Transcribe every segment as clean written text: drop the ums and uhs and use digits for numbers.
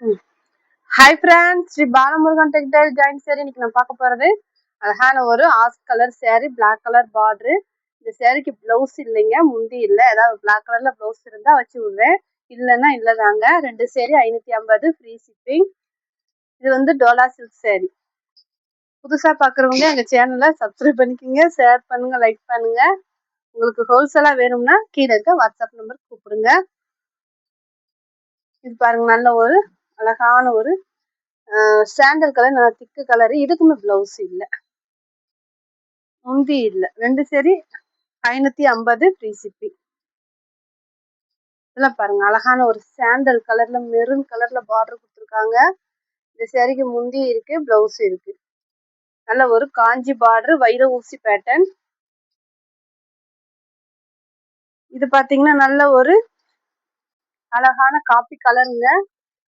Hi friends, Sri Balamurugan textile ஜாயின் சேரீ இன்னைக்கு நான் பார்க்க போகிறது அழகான ஒரு ash colour sari, black colour border. இந்த சேரீக்கு ப்ளவுஸ் இல்லைங்க, முந்தி இல்லை. ஏதாவது பிளாக் கலரில் ப்ளவுஸ் இருந்தால் வச்சு விட்றேன், இல்லைன்னா இல்லை தாங்க. 2 சேரீ 550 ஃப்ரீ ஷிப்பிங். இது வந்து டோலா சில்க் சேரீ. புதுசாக பார்க்குறவங்க எங்கள் சேனலை சப்ஸ்கிரைப் பண்ணிக்கோங்க, ஷேர் பண்ணுங்கள், லைக் பண்ணுங்கள். உங்களுக்கு ஹோல்சேலாக வேணும்னா கீழே இருக்க வாட்ஸ்அப் நம்பர் கூப்பிடுங்க. இது பாருங்க, நல்ல ஒரு அழகான ஒரு சாண்டல் கலர், நல்லா திக்கு கலரு. இதுக்குமே பிளவுஸ் இல்லை, முந்தி இல்லை. 2 சேரீ 550 ஃப்ரீ ஷிப்பிங். இதெல்லாம் பாருங்க, அழகான ஒரு சாண்டல் கலர்ல மெரூன் கலர்ல பார்டர் கொடுத்துருக்காங்க. இந்த சேரீக்கு முந்தி இருக்கு, பிளவுஸ் இருக்கு. நல்ல ஒரு காஞ்சி பார்டர், வைர ஊசி பேட்டர்ன். இது பாத்தீங்கன்னா நல்ல ஒரு அழகான காப்பி கலருங்க.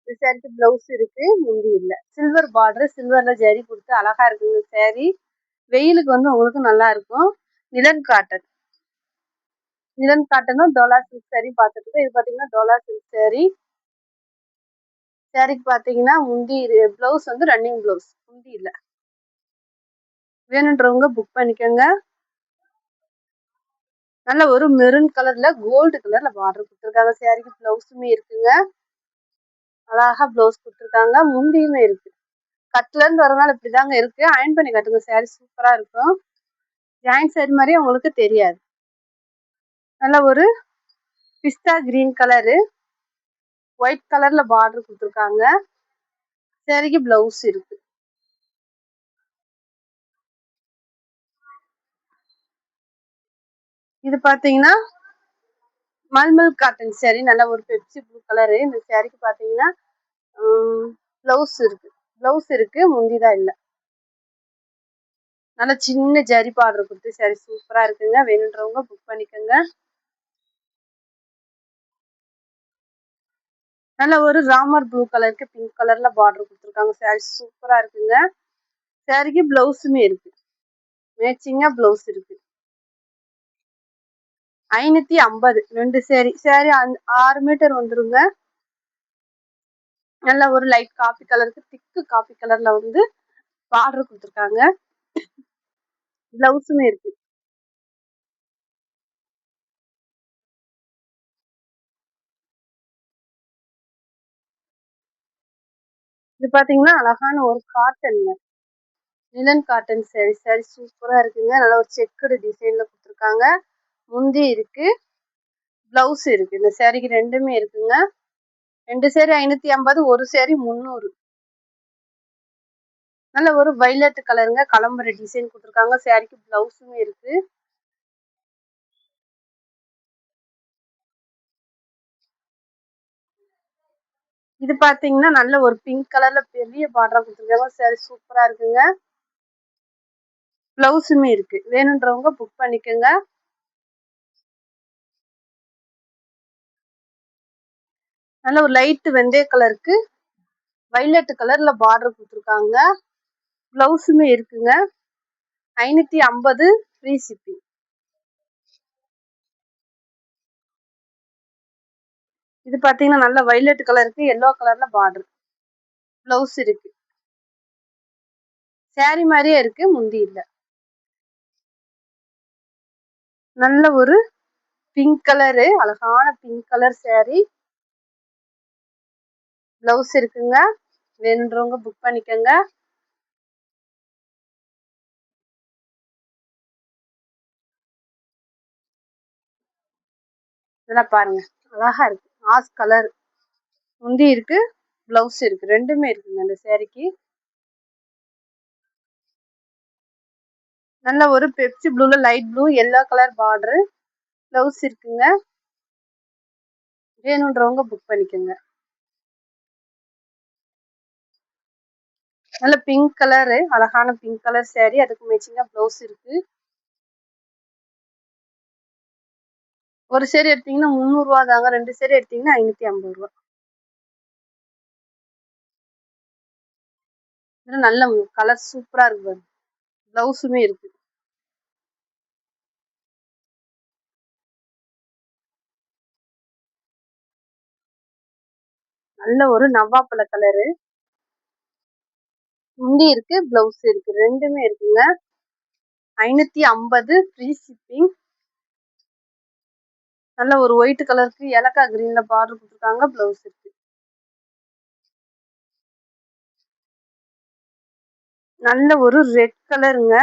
இந்த சேரீக்கு பிளவுஸ் இருக்கு, முந்தி இல்லை. சில்வர் பார்டர், சில்வர்ல ஜரி கொடுத்து அழகா இருக்குங்க சேரீ. வெயிலுக்கு வந்து உங்களுக்கு நல்லா இருக்கும். நிலன் காட்டன், நிலன் காட்டனும் டோலா சில்க் சேரீ பார்த்துட்டு. இது பாத்தீங்கன்னா டோலா சில்க் சேரீ. சேரீக்கு பாத்தீங்கன்னா முந்தி பிளவுஸ் வந்து ரன்னிங் பிளவுஸ், முந்தி இல்லை. வேணுன்றவங்க புக் பண்ணிக்கோங்க. நல்ல ஒரு மெரூன் கலர்ல கோல்டு கலர்ல பார்டர் கொடுத்துருக்காங்க. சேரீக்கு பிளவுஸுமே இருக்குங்க, அழகா பிளவுஸ் கொடுத்துருக்காங்க. முந்தியுமே இருக்கு. கட்ல இருந்து வரனால இப்படிதாங்க இருக்கு. அயன் பண்ணி கட்டுங்க, சேரீ சூப்பரா இருக்கும். ஜாயிண்ட் சேரீ மாதிரியே உங்களுக்கு தெரியாது. நல்ல ஒரு பிஸ்தா கிரீன் கலரு, ஒயிட் கலர்ல பார்டர் கொடுத்துருக்காங்க. சேரீக்கு பிளவுஸ் இருக்கு. இது பாத்தீங்கன்னா மல்மல் காட்டன் சேரீ, நல்ல ஒரு பெப்சி ப்ளூ கலரு. இந்த சேரீக்கு பாத்தீங்கன்னா பிளவுஸ் இருக்கு, பிளவுஸ் இருக்கு, முந்திதான் இல்லை. நல்ல சின்ன ஜரி பார்டர் கொடுத்து சேரீ சூப்பரா இருக்குங்க. வேணுன்றவங்க புக் பண்ணிக்கோங்க. நல்ல ஒரு ராமர் ப்ளூ கலருக்கு பிங்க் கலர்ல பார்டர் கொடுத்துருக்காங்க. சேரீ சூப்பரா இருக்குங்க. சேரீக்கு பிளவுஸுமே இருக்கு, மேட்சிங்கா பிளவுஸ் இருக்கு. 550 2 சேரீ. சேரீ 6 மீட்டர் வந்துருங்க. நல்ல ஒரு லைட் காப்பி கலருக்கு திக்கு காப்பி கலர்ல வந்து பார்டர் கொடுத்துருக்காங்க. பிளவுஸுமே இருக்கு. இது பாத்தீங்கன்னா அழகான ஒரு காட்டன்ங்க, நிலன் காட்டன் சேரீ. சேரீ சூப்பரா இருக்குங்க. நல்ல ஒரு செக்குடு டிசைன்ல கொடுத்துருக்காங்க. முந்தி இருக்கு, பிளவுஸ் இருக்கு. இந்த சேரீக்கு ரெண்டுமே இருக்குங்க. 2 சேரீ 550, ஒரு சேரீ 300. நல்ல ஒரு வைலட் கலருங்க, கலம்பர டிசைன் கொடுத்துருக்காங்க. சேரீக்கு பிளவுஸுமே இருக்கு. இது பாத்தீங்கன்னா நல்ல ஒரு பிங்க் கலர்ல பெரிய பார்டரா கொடுத்துருக்காங்க. சேரீ சூப்பரா இருக்குங்க. பிளவுஸுமே இருக்கு. வேணுன்றவங்க புக் பண்ணிக்கோங்க. நல்ல ஒரு லைட் வெந்தய கலருக்கு வைலட் கலர்ல பார்டர் கொடுத்துருக்காங்க. பிளவுஸுமே இருக்குங்க. 550 ஃப்ரீ ஷிப்பிங். இது பாத்தீங்கன்னா நல்ல வைலட் கலருக்கு எல்லோ கலர்ல பார்டர், பிளவுஸ் இருக்கு. சேரீ மாதிரியே இருக்கு, முந்தி இல்லை. நல்ல ஒரு பிங்க் கலரு, அழகான பிங்க் கலர் சேரீ. பிளவுஸ் இருக்குங்க. வேணுன்றவங்க புக் பண்ணிக்கோங்க. இதெல்லாம் பாருங்க, அழகா இருக்கு. ஆஸ் கலர், முந்தி இருக்கு, பிளவுஸ் இருக்கு, ரெண்டுமே இருக்குங்க அந்த சேரீக்கு. நல்ல ஒரு பெப்சி ப்ளூல light blue yellow colour border, blouse இருக்குங்க. வேணுன்றவங்க புக் பண்ணிக்கோங்க. நல்ல பிங்க் கலரு, அழகான பிங்க் கலர் சேரீ. அதுக்கு மேட்சிங்கா பிளவுஸ் இருக்கு. ஒரு சேரீ எடுத்தீங்கன்னா 300 ரூபா தாங்க. 2 சேரீ எடுத்தீங்கன்னா 550 ரூபா. நல்ல கலர் சூப்பரா இருக்கு. பிளவுஸுமே இருக்கு. நல்ல ஒரு நவ்வாப்பழ கலரு. முந்தி இருக்கு, பிளவுஸ் இருக்கு, ரெண்டுமே இருக்குங்க. 550 ஃப்ரீ ஷிப்பிங். நல்ல ஒரு ஒயிட் கலருக்கு ஏலக்காய் கிரீன்ல பார்டர் கொடுத்துருக்காங்க. பிளவுஸ் இருக்கு. நல்ல ஒரு ரெட் கலருங்க.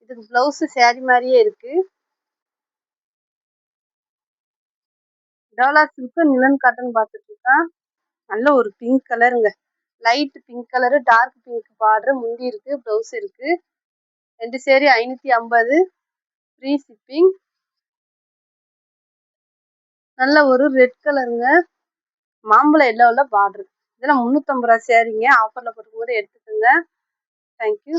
இதுக்கு பிளவுஸ் saree மாதிரியே இருக்கு. டோலா சில்க் நிலன் காட்டன் பார்த்துட்டு இருக்கேன். நல்ல ஒரு பிங்க் கலருங்க. Light pink colour, dark pink border. முந்தி இருக்கு, பிளவுஸ் இருக்கு. ரெண்டு சேரி 550 ஃப்ரீ ஷிப்பிங். நல்ல ஒரு ரெட் கலருங்க. மாம்பழம் எல்லோவில் பார்டர். இதெல்லாம் 350 ரூபா சேரீங்க. ஆஃபரில் போட்டுக்கும் போது எடுத்துக்கோங்க. தேங்க்யூ.